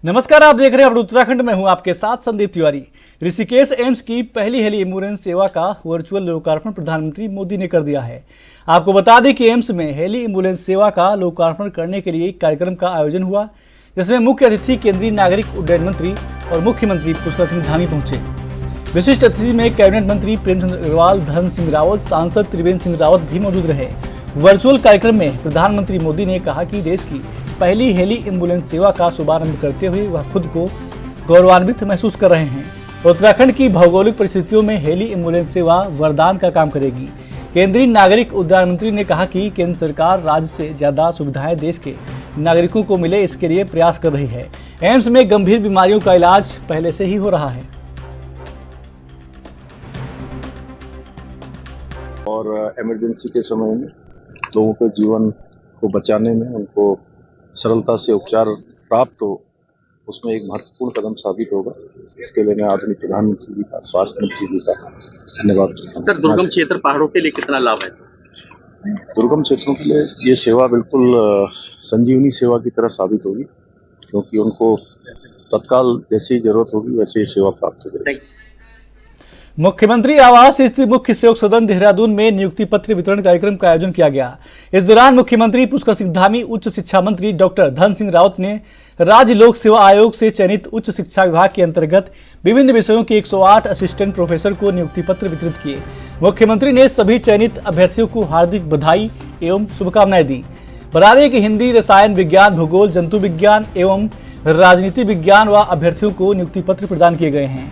नमस्कार, आप देख रहे हैं अब उत्तराखंड में हूं आपके साथ संदीप तिवारी। ऋषिकेश एम्स की पहली हेली एम्बुलेंस सेवा का वर्चुअल लोकार्पण प्रधानमंत्री मोदी ने कर दिया है। आपको बता दें कि एम्स में हेली एम्बुलेंस सेवा का लोकार्पण करने के लिए एक कार्यक्रम का आयोजन हुआ, जिसमें मुख्य अतिथि केंद्रीय नागरिक उड्डयन मंत्री और मुख्यमंत्री पुष्कर सिंह धामी पहुंचे। विशिष्ट अतिथि में कैबिनेट मंत्री प्रेमचंद अग्रवाल, धन सिंह रावत, सांसद त्रिवेंद्र सिंह रावत भी मौजूद रहे। वर्चुअल कार्यक्रम में प्रधानमंत्री मोदी ने कहा कि देश की पहली हेली एम्बुलेंस सेवा का शुभारंभ करते हुए वह खुद को गौरवान्वित महसूस कर रहे हैं। उत्तराखंड की भौगोलिक परिस्थितियों में हेली एम्बुलेंस सेवा वरदान का काम करेगी। केंद्रीय नागरिक उड्डयन मंत्री ने कहा कि केंद्र सरकार राज्य से ज्यादा सुविधाएं देश के नागरिकों को मिले, इसके लिए प्रयास कर रही है। एम्स में गंभीर बीमारियों का इलाज पहले से ही हो रहा है और इमरजेंसी के समय में लोगों के जीवन को बचाने में उनको सरलता से उपचार प्राप्त हो, उसमें एक महत्वपूर्ण कदम साबित होगा। इसके लिए मैं आदरणीय प्रधानमंत्री जी का, स्वास्थ्य मंत्री जी का धन्यवाद करता हूं। सर, दुर्गम क्षेत्र पहाड़ों के लिए कितना लाभ है? दुर्गम क्षेत्रों के लिए ये सेवा बिल्कुल संजीवनी सेवा की तरह साबित होगी, क्योंकि उनको तत्काल जैसी जरूरत होगी वैसे ही सेवा प्राप्त हो जाएगी। मुख्यमंत्री आवास स्थित मुख्य सेवक सदन देहरादून में नियुक्ति पत्र वितरण कार्यक्रम का आयोजन किया गया। इस दौरान मुख्यमंत्री पुष्कर सिंह धामी, उच्च शिक्षा मंत्री डॉक्टर धन सिंह रावत ने राज्य लोक सेवा आयोग से चयनित उच्च शिक्षा विभाग के अंतर्गत विभिन्न विषयों के 108 असिस्टेंट प्रोफेसर को नियुक्ति पत्र वितरित किए। मुख्यमंत्री ने सभी चयनित अभ्यर्थियों को हार्दिक बधाई एवं शुभकामनाएं दी। बता दें कि हिंदी, रसायन विज्ञान, भूगोल, जंतु विज्ञान एवं राजनीति विज्ञान व अभ्यर्थियों को नियुक्ति पत्र प्रदान किए गए हैं।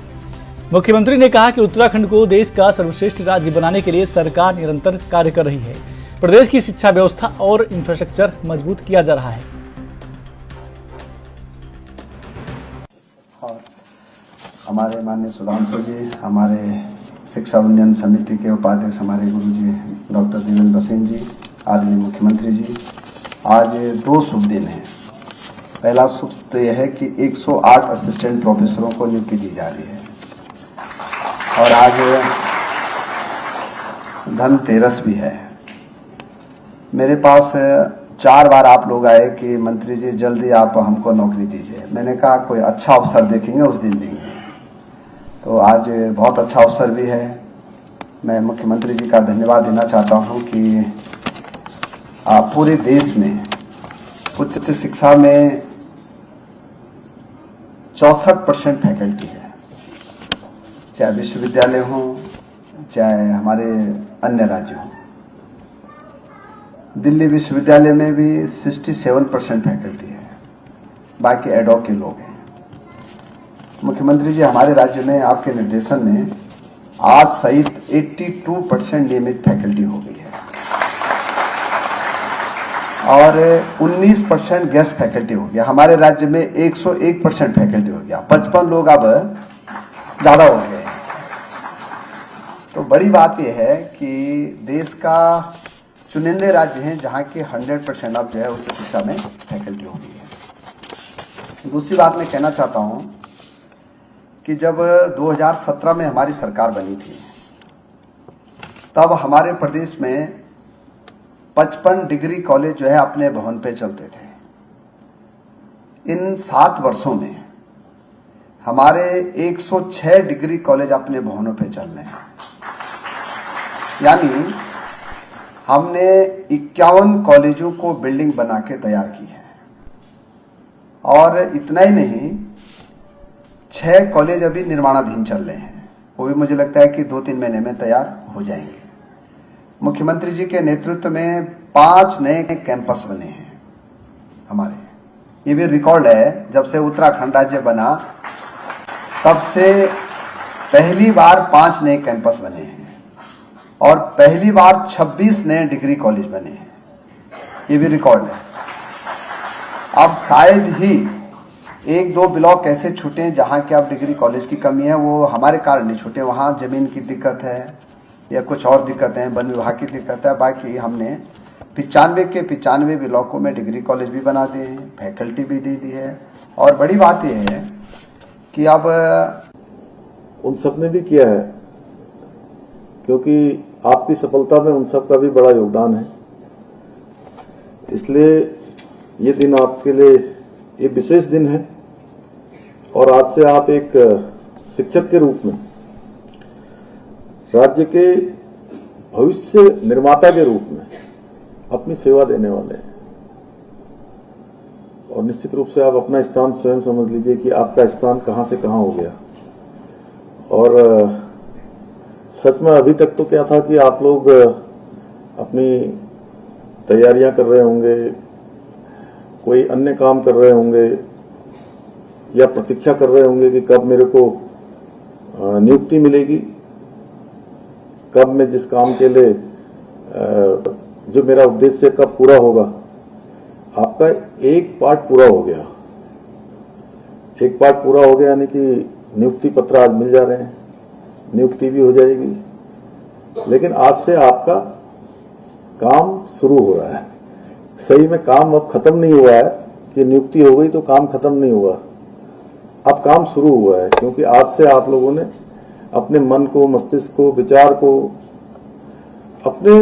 मुख्यमंत्री ने कहा कि उत्तराखंड को देश का सर्वश्रेष्ठ राज्य बनाने के लिए सरकार निरंतर कार्य कर रही है। प्रदेश की शिक्षा व्यवस्था और इंफ्रास्ट्रक्चर मजबूत किया जा रहा है। और हमारे माननीय सुधांशु जी, हमारे शिक्षा उन्नयन समिति के उपाध्यक्ष हमारे गुरु जी डॉक्टर देवेंद्र सिंह जी, आदरणीय मुख्यमंत्री जी, आज दो शुभ दिन हैं। पहला शुभ तो यह है कि 108 असिस्टेंट प्रोफेसरों को नियुक्ति दी जा रही है और आज धनतेरस भी है। मेरे पास 4 बार आप लोग आए कि मंत्री जी जल्दी आप हमको नौकरी दीजिए। मैंने कहा कोई अच्छा अवसर देखेंगे उस दिन देंगे। तो आज बहुत अच्छा अवसर भी है। मैं मुख्यमंत्री जी का धन्यवाद देना चाहता हूं कि आप पूरे देश में उच्च शिक्षा में 64% फैकल्टी है, चाहे विश्वविद्यालय हो चाहे हमारे अन्य राज्य हों। दिल्ली विश्वविद्यालय में भी 67% फैकल्टी है, बाकी एडॉक के लोग हैं। मुख्यमंत्री जी, हमारे राज्य में आपके निर्देशन में आज सहित 82% नियमित फैकल्टी हो गई है और 19% गेस्ट फैकल्टी हो गया। हमारे राज्य में 101% फैकल्टी हो गया। 55 लोग अब ज्यादा हो गए। तो बड़ी बात यह है कि देश का चुनिंदे राज्य हैं जहां के 100% अब जो है उच्च शिक्षा में फैकल्टी हो गई है। दूसरी बात मैं कहना चाहता हूं कि जब 2017 में हमारी सरकार बनी थी, तब हमारे प्रदेश में 55 डिग्री कॉलेज जो है अपने भवन पे चलते थे। इन 7 वर्षों में हमारे 106 डिग्री कॉलेज अपने भवनों पे चल रहे हैं। यानी हमने 51 कॉलेजों को बिल्डिंग बना के तैयार की है। और इतना ही नहीं, 6 कॉलेज अभी निर्माणाधीन चल रहे हैं। वो भी मुझे लगता है कि 2-3 महीने में तैयार हो जाएंगे। मुख्यमंत्री जी के नेतृत्व में 5 नए कैंपस बने हैं हमारे। ये भी रिकॉर्ड है, जब से उत्तराखंड राज्य बना तब से पहली बार 5 नए कैंपस बने हैं और पहली बार 26 नए डिग्री कॉलेज बने हैं। ये भी रिकॉर्ड है। अब शायद ही 1-2 ब्लॉक ऐसे छूटे जहां के अब डिग्री कॉलेज की कमी है। वो हमारे कारण नहीं छूटे, वहां जमीन की दिक्कत है या कुछ और दिक्कत है, वन विभाग की दिक्कत है। बाकी हमने 95 के 95 ब्लॉकों में डिग्री कॉलेज भी बना दिए हैं, फैकल्टी भी दे दी है। और बड़ी बात यह है कि अब उन सब ने भी किया है, क्योंकि आपकी सफलता में उन सब का भी बड़ा योगदान है। इसलिए ये दिन आपके लिए ये विशेष दिन है और आज से आप एक शिक्षक के रूप में राज्य के भविष्य निर्माता के रूप में अपनी सेवा देने वाले हैं। और निश्चित रूप से आप अपना स्थान स्वयं समझ लीजिए कि आपका स्थान कहां से कहां हो गया। और सच में अभी तक तो क्या था कि आप लोग अपनी तैयारियां कर रहे होंगे, कोई अन्य काम कर रहे होंगे, या प्रतीक्षा कर रहे होंगे कि कब मेरे को नियुक्ति मिलेगी, कब मैं जिस काम के लिए जो मेरा उद्देश्य कब पूरा होगा। आपका एक पार्ट पूरा हो गया, एक पार्ट पूरा हो गया, यानी कि नियुक्ति पत्र आज मिल जा रहे हैं, नियुक्ति भी हो जाएगी। लेकिन आज से आपका काम शुरू हो रहा है। सही में काम अब खत्म नहीं हुआ है कि नियुक्ति हो गई तो काम खत्म नहीं हुआ, अब काम शुरू हुआ है। क्योंकि आज से आप लोगों ने अपने मन को, मस्तिष्क को, विचार को, अपने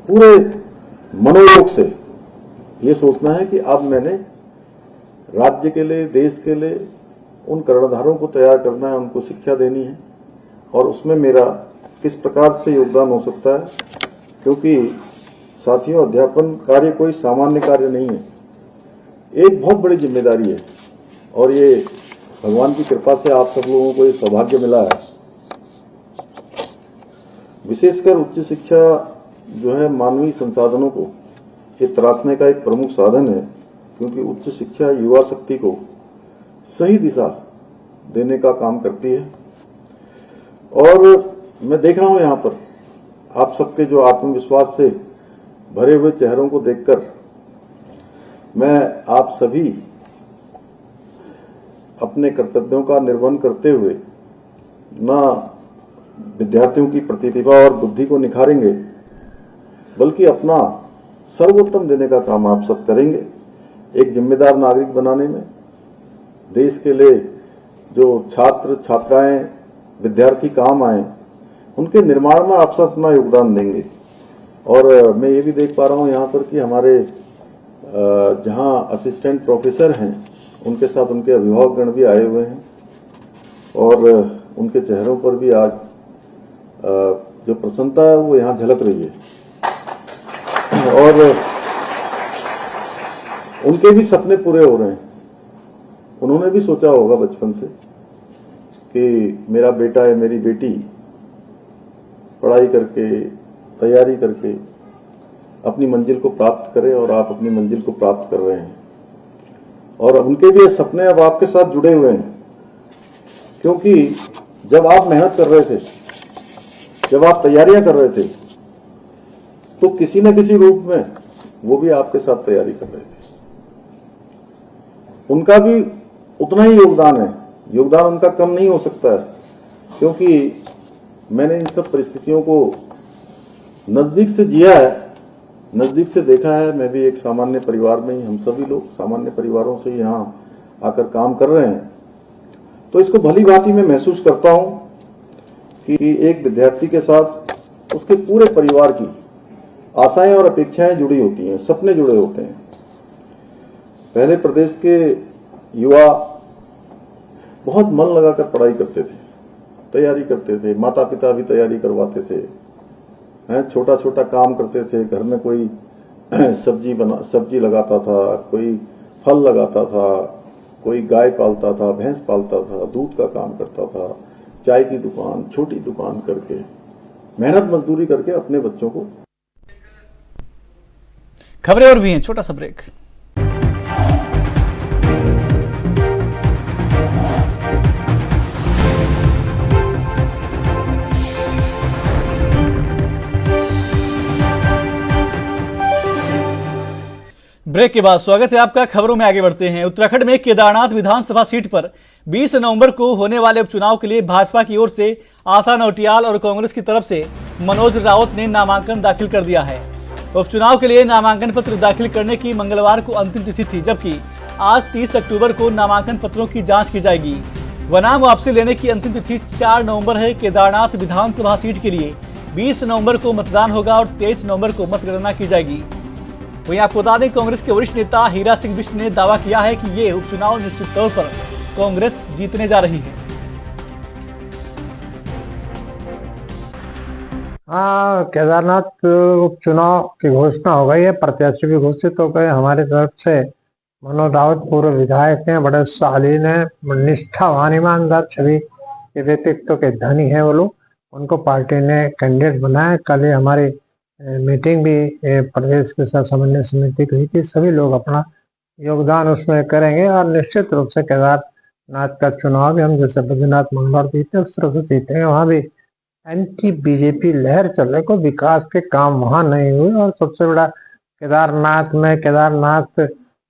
पूरे मनोयोग से ये सोचना है कि अब मैंने राज्य के लिए, देश के लिए उन कर्णधारों को तैयार करना है, उनको शिक्षा देनी है और उसमें मेरा किस प्रकार से योगदान हो सकता है। क्योंकि साथियों, अध्यापन कार्य कोई सामान्य कार्य नहीं है, एक बहुत बड़ी जिम्मेदारी है और ये भगवान की कृपा से आप सब लोगों को ये सौभाग्य मिला है। विशेषकर उच्च शिक्षा जो है मानवीय संसाधनों को ये तराशने का एक प्रमुख साधन है। क्योंकि उच्च शिक्षा युवा शक्ति को सही दिशा देने का काम करती है। और मैं देख रहा हूं यहां पर आप सबके जो आत्मविश्वास से भरे हुए चेहरों को देखकर मैं आप सभी अपने कर्तव्यों का निर्वहन करते हुए न विद्यार्थियों की प्रतिभा और बुद्धि को निखारेंगे, बल्कि अपना सर्वोत्तम देने का काम आप सब करेंगे। एक जिम्मेदार नागरिक बनाने में देश के लिए जो छात्र छात्राएं विद्यार्थी काम आए, उनके निर्माण में आप सब अपना योगदान देंगे। और मैं ये भी देख पा रहा हूं यहाँ पर कि हमारे जहाँ असिस्टेंट प्रोफेसर हैं उनके साथ उनके अभिभावकगण भी आए हुए हैं और उनके चेहरों पर भी आज जो प्रसन्नता है वो यहाँ झलक रही है। और उनके भी सपने पूरे हो रहे हैं। उन्होंने भी सोचा होगा बचपन से कि मेरा बेटा है, मेरी बेटी पढ़ाई करके, तैयारी करके अपनी मंजिल को प्राप्त करे और आप अपनी मंजिल को प्राप्त कर रहे हैं। और उनके भी ये सपने अब आपके साथ जुड़े हुए हैं। क्योंकि जब आप मेहनत कर रहे थे, जब आप तैयारियां कर रहे थे, तो किसी न किसी रूप में वो भी आपके साथ तैयारी कर रहे थे। उनका भी उतना ही योगदान है, योगदान उनका कम नहीं हो सकता है। क्योंकि मैंने इन सब परिस्थितियों को नजदीक से जिया है, नजदीक से देखा है। मैं भी एक सामान्य परिवार में ही, हम सभी लोग सामान्य परिवारों से यहाँ आकर काम कर रहे हैं। तो इसको भली भांति मैं महसूस करता हूं कि एक विद्यार्थी के साथ उसके पूरे परिवार की आशाएं और अपेक्षाएं जुड़ी होती हैं, सपने जुड़े होते हैं। पहले प्रदेश के युवा बहुत मन लगाकर पढ़ाई करते थे, तैयारी करते थे, माता पिता भी तैयारी करवाते थे, छोटा छोटा काम करते थे। घर में कोई सब्जी लगाता था, कोई फल लगाता था, कोई गाय पालता था, भैंस पालता था, दूध का काम करता था, चाय की दुकान, छोटी दुकान करके मेहनत मजदूरी करके अपने बच्चों को। खबरें और भी हैं, छोटा सा ब्रेक। ब्रेक के बाद स्वागत है आपका। खबरों में आगे बढ़ते हैं। उत्तराखंड में केदारनाथ विधानसभा सीट पर 20 नवंबर को होने वाले उपचुनाव के लिए भाजपा की ओर से आशा नौटियाल और कांग्रेस की तरफ से मनोज राउत ने नामांकन दाखिल कर दिया है। उपचुनाव के लिए नामांकन पत्र दाखिल करने की मंगलवार को अंतिम तिथि थी, जबकि आज 30 अक्टूबर को नामांकन पत्रों की जांच की जाएगी। नाम वापसी लेने की अंतिम तिथि 4 नवंबर है। केदारनाथ विधानसभा सीट के लिए 20 नवंबर को मतदान होगा और 23 नवंबर को मतगणना की जाएगी। वहीं आपको बता दें, कांग्रेस के वरिष्ठ नेता हीरा सिंह बिष्ट ने दावा किया है कि ये उपचुनाव निश्चित तौर पर कांग्रेस जीतने जा रही है। हाँ, केदारनाथ उपचुनाव की घोषणा हो गई है, प्रत्याशी भी घोषित हो गए। हमारी तरफ से मनोज रावत पूर्व विधायक हैं, बड़े शालीन हैं, निष्ठावान ईमानदार छवि के व्यक्तित्व के धनी हैं वो लोग। उनको पार्टी ने कैंडिडेट बनाया। कल ही हमारी मीटिंग भी प्रदेश के साथ समन्वय समिति की हुई थी। सभी लोग अपना योगदान उसमें करेंगे और निश्चित रूप से केदारनाथ का चुनाव भी हम जैसे बद्रीनाथ मंगलवार जीते उस तरह से जीतेंगे। वहाँ भी एंटी बीजेपी लहर चल रही, कोई विकास के काम वहां नहीं हुए। और सबसे बड़ा केदारनाथ में केदारनाथ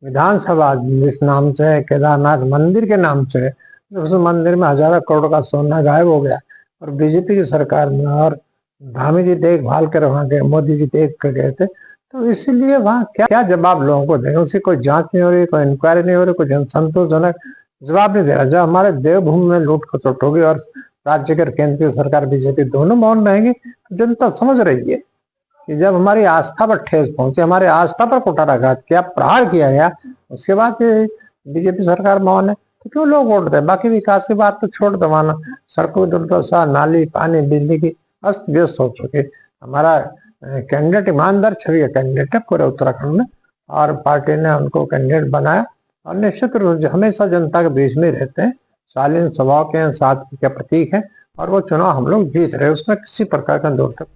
विधानसभा जिस नाम से, केदारनाथ मंदिर के नाम से, उस मंदिर में हजारों करोड़ का सोना गायब हो गया और बीजेपी की सरकार में। और धामी जी देखभाल कर वहां गए, मोदी जी देख कर गए थे, तो इसीलिए वहां क्या जवाब लोगों को देंगे। उसकी कोई जांच नहीं हो रही, कोई इंक्वायरी नहीं हो रही, कोई संतोषजनक जवाब नहीं दे रहा। जब हमारे देवभूमि में लूट खसोट होगी और राज्य के केंद्रीय सरकार बीजेपी दोनों मौन रहेंगी, जनता समझ रही है कि जब हमारी आस्था पर ठेस पहुंची, हमारे आस्था पर कुठाराघात किया, प्रहार किया गया, उसके बाद बीजेपी सरकार मौन है, तो क्यों लोग वोट दें। बाकी विकास की बात तो छोड़ दवाना, सड़कों की दुर्दशा, नाली, पानी, बिजली की अस्त व्यस्त हो चुकी। हमारा कैंडिडेट ईमानदार छवि का कैंडिडेट है पूरे उत्तराखंड में और पार्टी ने उनको कैंडिडेट बनाया और निश्चित रूप से हमेशा जनता के बीच में रहते हैं, शालीन स्वभाव के हैं, सादगी के प्रतीक है और वो चुनाव हम लोग जीत रहे हैं, उसमें किसी प्रकार का दौर तक।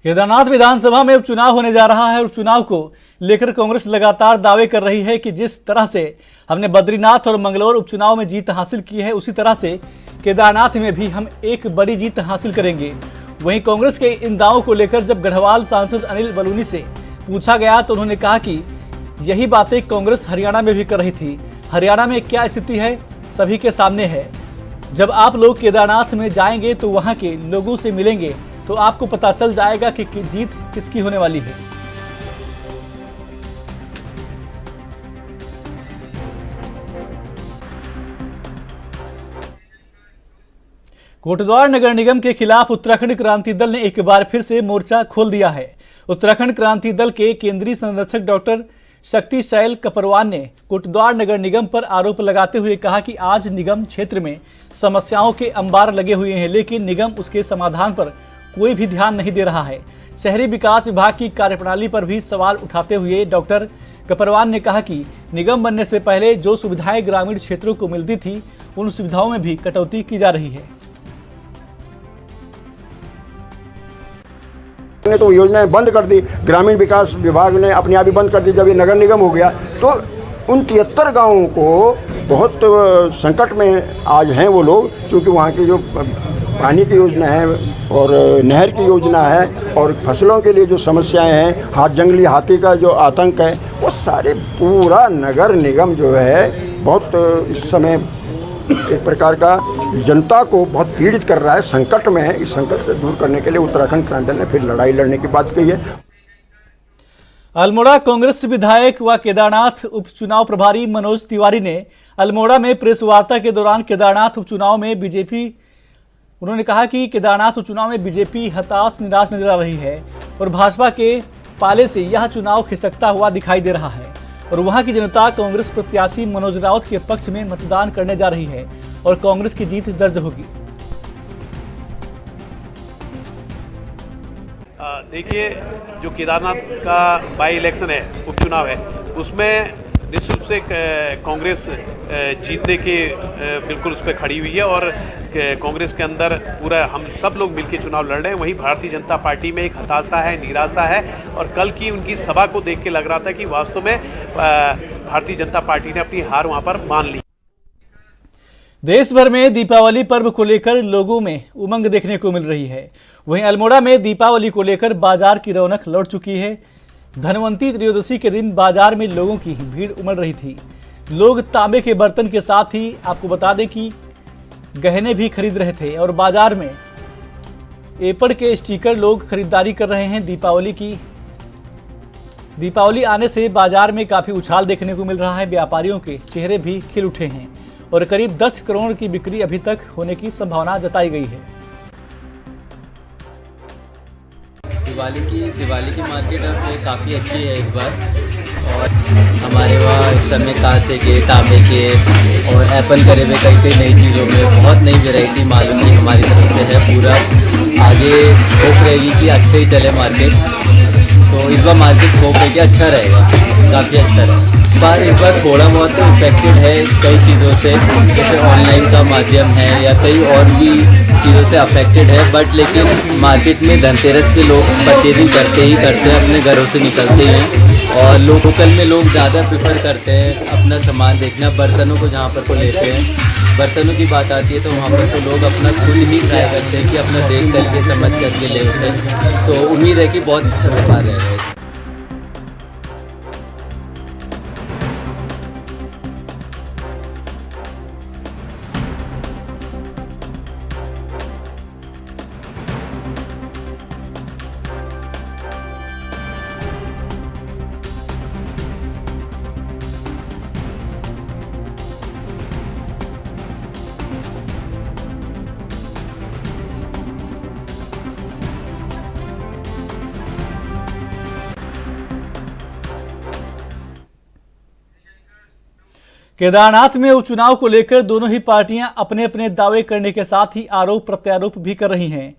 केदारनाथ विधानसभा में उपचुनाव होने जा रहा है और उपचुनाव को लेकर कांग्रेस लगातार दावे कर रही है कि जिस तरह से हमने बद्रीनाथ और मंगलौर उपचुनाव में जीत हासिल की है, उसी तरह से केदारनाथ में भी हम एक बड़ी जीत हासिल करेंगे। वहीं कांग्रेस के इन दावों को लेकर जब गढ़वाल सांसद अनिल बलूनी से पूछा गया तो उन्होंने कहा कि यही बातें कांग्रेस हरियाणा में भी कर रही थी। हरियाणा में क्या स्थिति है सभी के सामने है। जब आप लोग केदारनाथ में जाएंगे तो वहां के लोगों से मिलेंगे तो आपको पता चल जाएगा कि जीत किसकी होने वाली है। कोटद्वार नगर निगम के खिलाफ उत्तराखंड क्रांति दल ने एक बार फिर से मोर्चा खोल दिया है। उत्तराखंड क्रांति दल के केंद्रीय संरक्षक डॉक्टर शक्ति शैल कपरवान ने कोटद्वार नगर निगम पर आरोप लगाते हुए कहा कि आज निगम क्षेत्र में समस्याओं के अंबार लगे हुए हैं, लेकिन निगम उसके समाधान पर कोई भी ध्यान नहीं दे रहा है। शहरी विकास विभाग की कार्यप्रणाली पर भी सवाल उठाते हुए डॉक्टर कपरवान ने कहा कि निगम बनने से पहले जो सुविधाएं ग्रामीण क्षेत्रों को मिलती थी, उन सुविधाओं में भी कटौती की जा रही है। ने तो योजनाएं बंद कर दी, ग्रामीण विकास विभाग ने अपने आप ही बंद कर दी। जब ये नगर निगम हो गया तो उन 73 गाँवों को बहुत संकट में आज हैं वो लोग, क्योंकि वहाँ की जो पानी की योजना है और नहर की योजना है और फसलों के लिए जो समस्याएं हैं, जंगली हाथी का जो आतंक है, वो सारे पूरा नगर निगम जो है बहुत इस समय एक प्रकार का जनता को बहुत पीड़ित कर रहा है, संकट में है। इस संकट से दूर करने के लिए उत्तराखंड क्रांति दल ने फिर लड़ाई लड़ने की बात कही है। अल्मोड़ा कांग्रेस विधायक व केदारनाथ उपचुनाव प्रभारी मनोज तिवारी ने अल्मोड़ा में प्रेस वार्ता के दौरान केदारनाथ उपचुनाव में उन्होंने कहा कि केदारनाथ उपचुनाव में बीजेपी हताश निराश नजर आ रही है और भाजपा के पाले से यह चुनाव खिसकता हुआ दिखाई दे रहा है और वहां की जनता कांग्रेस प्रत्याशी मनोज रावत के पक्ष में मतदान करने जा रही है और कांग्रेस की जीत दर्ज होगी। देखिए, जो केदारनाथ का बाई इलेक्शन है, उपचुनाव है, उसमें निश्चित रूप से कांग्रेस जीतने के बिल्कुल उस पर खड़ी हुई है और कांग्रेस के अंदर पूरा हम सब लोग मिलकर चुनाव लड़ रहे हैं। वहीं भारतीय जनता पार्टी में एक हताशा है, निराशा है और कल की उनकी सभा को देख के लग रहा था कि वास्तव में भारतीय जनता पार्टी ने अपनी हार वहां पर मान ली। देश भर में दीपावली पर्व को लेकर लोगों में उमंग देखने को मिल रही है। वहीं अल्मोड़ा में दीपावली को लेकर बाजार की रौनक लौट चुकी है। धनवंती त्रयोदशी के दिन बाजार में लोगों की भीड़ उमड़ रही थी। लोग तांबे के बर्तन के साथ ही आपको बता दें कि गहने भी खरीद रहे थे और बाजार में एपड़ के स्टिकर लोग खरीदारी कर रहे हैं। दीपावली आने से बाजार में काफी उछाल देखने को मिल रहा है। व्यापारियों के चेहरे भी खिल उठे हैं और करीब 10 करोड़ की बिक्री अभी तक होने की संभावना जताई गई है। दिवाली की मार्केट काफ़ी अच्छी है इस बार और हमारे वहाँ इस समय कांसे के, तांबे के और एप्पल करे हुए कई कई नई चीज़ों में बहुत नई वैरायटी मालूम की हमारी तरफ से है। पूरा आगे होप रहेगी कि अच्छे ही चले मार्केट, तो इस बार मार्केट होप है कि अच्छा रहेगा, काफ़ी अच्छा रहेगा। इस बार थोड़ा बहुत तो इफेक्टेड है कई चीज़ों से, जैसे ऑनलाइन का माध्यम है या कई और भी चीज़ों से अफेक्टेड है, बट लेकिन मार्केट में धनतेरस के लोग परचेजिंग करते ही करते हैं, अपने घरों से निकलते हैं और लोकल में लोग ज़्यादा प्रेफर करते हैं अपना सामान देखना। बर्तनों को जहाँ पर को लेते हैं, बर्तनों की बात आती है तो वहाँ पर तो लोग अपना खुद ही ट्राई करते हैं कि अपना देख करके समझ करके ले उसे, तो उम्मीद है कि बहुत अच्छा व्यापार रहेगा। केदारनाथ में उपचुनाव को लेकर दोनों ही पार्टियां अपने अपने दावे करने के साथ ही आरोप प्रत्यारोप भी कर रही हैं।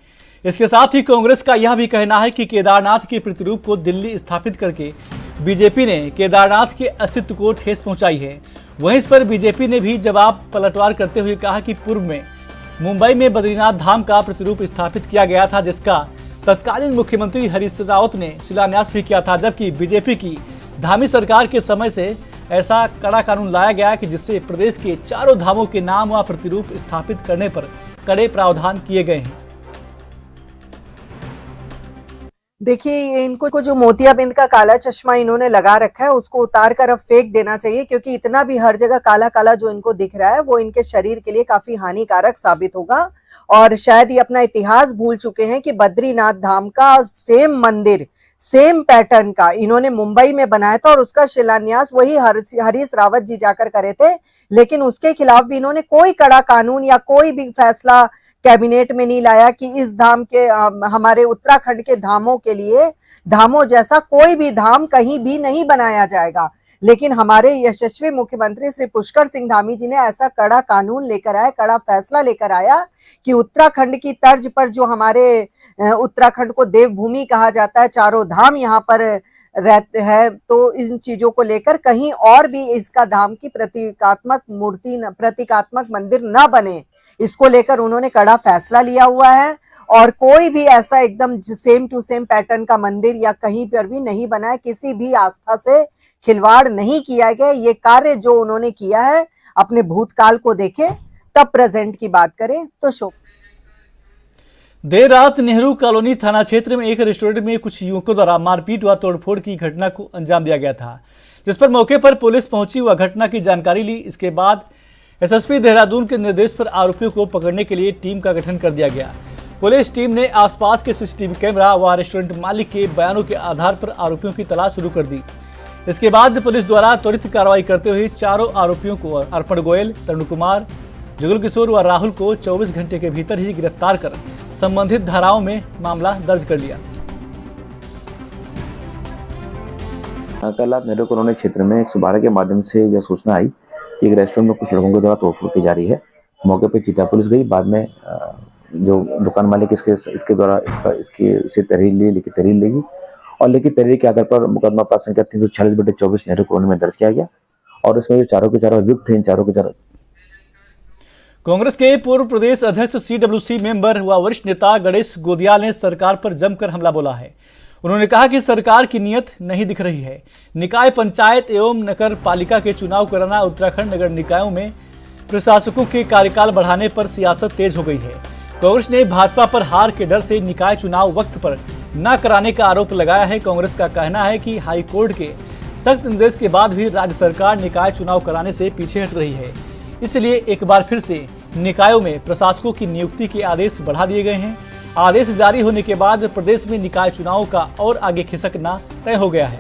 इसके साथ ही कांग्रेस का यह भी कहना है कि केदारनाथ के प्रतिरूप को दिल्ली स्थापित करके बीजेपी ने केदारनाथ के अस्तित्व को ठेस पहुंचाई है। वहीं इस पर बीजेपी ने भी जवाब पलटवार करते हुए कहा कि पूर्व में मुंबई में बद्रीनाथ धाम का प्रतिरूप स्थापित किया गया था, जिसका तत्कालीन मुख्यमंत्री हरीश रावत ने शिलान्यास भी किया था, जबकि बीजेपी की धामी सरकार के समय से ऐसा कड़ा कानून लाया गया कि जिससे प्रदेश के चारों धामों के नाम व प्रतिरूप स्थापित करने पर कड़े प्रावधान किए गए हैं। देखिए, इनको जो मोतियाबिंद का काला चश्मा इन्होंने लगा रखा है उसको उतार कर अब फेंक देना चाहिए, क्योंकि इतना भी हर जगह काला काला जो इनको दिख रहा है वो इनके शरीर के लिए काफी हानिकारक साबित होगा। और शायद ये अपना इतिहास भूल चुके हैं कि बद्रीनाथ धाम का सेम मंदिर, सेम पैटर्न का इन्होंने मुंबई में बनाया था और उसका शिलान्यास वही हरीश रावत जी जाकर करे थे, लेकिन उसके खिलाफ भी इन्होंने कोई कड़ा कानून या कोई भी फैसला कैबिनेट में नहीं लाया कि इस धाम के हमारे उत्तराखंड के धामों के लिए धामों जैसा कोई भी धाम कहीं भी नहीं बनाया जाएगा। लेकिन हमारे यशस्वी मुख्यमंत्री श्री पुष्कर सिंह धामी जी ने ऐसा कड़ा कानून लेकर आया, कड़ा फैसला लेकर आया कि उत्तराखंड की तर्ज पर जो हमारे उत्तराखंड को देवभूमि कहा जाता है, चारों धाम यहाँ पर रहते हैं, तो इन चीजों को लेकर कहीं और भी इसका धाम की प्रतीकात्मक मूर्ति, प्रतीकात्मक मंदिर न बने, इसको लेकर उन्होंने कड़ा फैसला लिया हुआ है। और कोई भी ऐसा एकदम सेम टू सेम पैटर्न का मंदिर या कहीं पर भी नहीं बना है, किसी भी आस्था से खिलवाड़ नहीं किया गया। ये कार्य जो उन्होंने किया है, अपने भूतकाल को देखें तब प्रेजेंट की बात करें तो शो। देर रात नेहरू कॉलोनी थाना क्षेत्र में एक रेस्टोरेंट में कुछ युवकों द्वारा मारपीट व तोड़फोड़ की घटना को अंजाम दिया गया था, जिस पर मौके पर पुलिस पहुंची व घटना की जानकारी ली। इसके बाद एसएसपी देहरादून के निर्देश पर आरोपियों को पकड़ने के लिए टीम का गठन कर दिया गया। पुलिस टीम ने आसपास के सीसीटीवी कैमरा व रेस्टोरेंट मालिक के बयानों के आधार पर आरोपियों की तलाश शुरू कर दी। इसके बाद पुलिस द्वारा त्वरित कार्रवाई करते हुए चारों आरोपियों को अर्पण गोयल, तरुण कुमार, जुगल किशोर व राहुल को 24 घंटे के भीतर ही गिरफ्तार कर संबंधित धाराओं में मामला दर्ज कर लिया। कल रात नेहरू कॉलोनी क्षेत्र में 112 के माध्यम से यह सूचना आई कि एक रेस्टोरेंट में कुछ लोगों के द्वारा तोड़फोड़ की जा रही है। मौके पर चीता पुलिस गई। बाद में जो दुकान मालिक इसके द्वारा इसे लिखित तहरीर लेगी और लिखित तहरीर के आधार पर मुकदमा प्राप्त संख्या 346/24 नेहरू कॉलोनी में दर्ज किया गया और इसमें जो चारों के चारों अभियुक्त थे, इन चारों के चारों। कांग्रेस के पूर्व प्रदेश अध्यक्ष सीडब्ल्यूसी मेंबर व वरिष्ठ नेता गणेश गोदियाल ने सरकार पर जमकर हमला बोला है। उन्होंने कहा कि सरकार की नीयत नहीं दिख रही है। निकाय, पंचायत एवं नगर पालिका के चुनाव कराना, उत्तराखंड नगर निकायों में प्रशासकों के कार्यकाल बढ़ाने पर सियासत तेज हो गई है। कांग्रेस ने भाजपा पर हार के डर से निकाय चुनाव वक्त पर न कराने का आरोप लगाया है। कांग्रेस का कहना है कि हाई कोर्ट के सख्त निर्देश के बाद भी राज्य सरकार निकाय चुनाव कराने से पीछे हट रही है। इसलिए एक बार फिर से निकायों में प्रशासकों की नियुक्ति के आदेश बढ़ा दिए गए हैं। आदेश जारी होने के बाद प्रदेश में निकाय चुनाव का और आगे खिसकना तय हो गया है।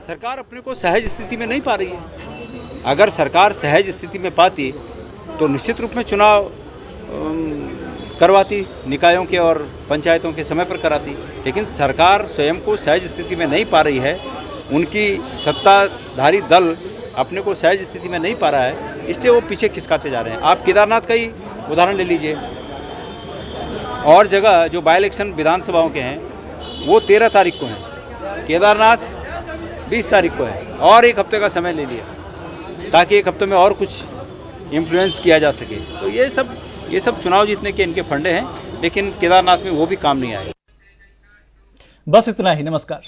सरकार अपने को सहज स्थिति में नहीं पा रही है। अगर सरकार सहज स्थिति में पाती तो निश्चित रूप में चुनाव करवाती, निकायों के और पंचायतों के समय पर कराती, लेकिन सरकार स्वयं को सहज स्थिति में नहीं पा रही है, उनकी सत्ताधारी दल अपने को सहज स्थिति में नहीं पा रहा है, इसलिए वो पीछे खिसकाते जा रहे हैं। आप केदारनाथ का ही उदाहरण ले लीजिए, और जगह जो बाई इलेक्शन विधानसभाओं के हैं वो 13 तारीख को हैं, केदारनाथ 20 तारीख को है, और एक हफ्ते का समय ले लिया ताकि एक हफ्ते में और कुछ इन्फ्लुएंस किया जा सके। तो ये सब चुनाव जीतने के इनके फंडे हैं, लेकिन केदारनाथ में वो भी काम नहीं आए। बस इतना ही, नमस्कार।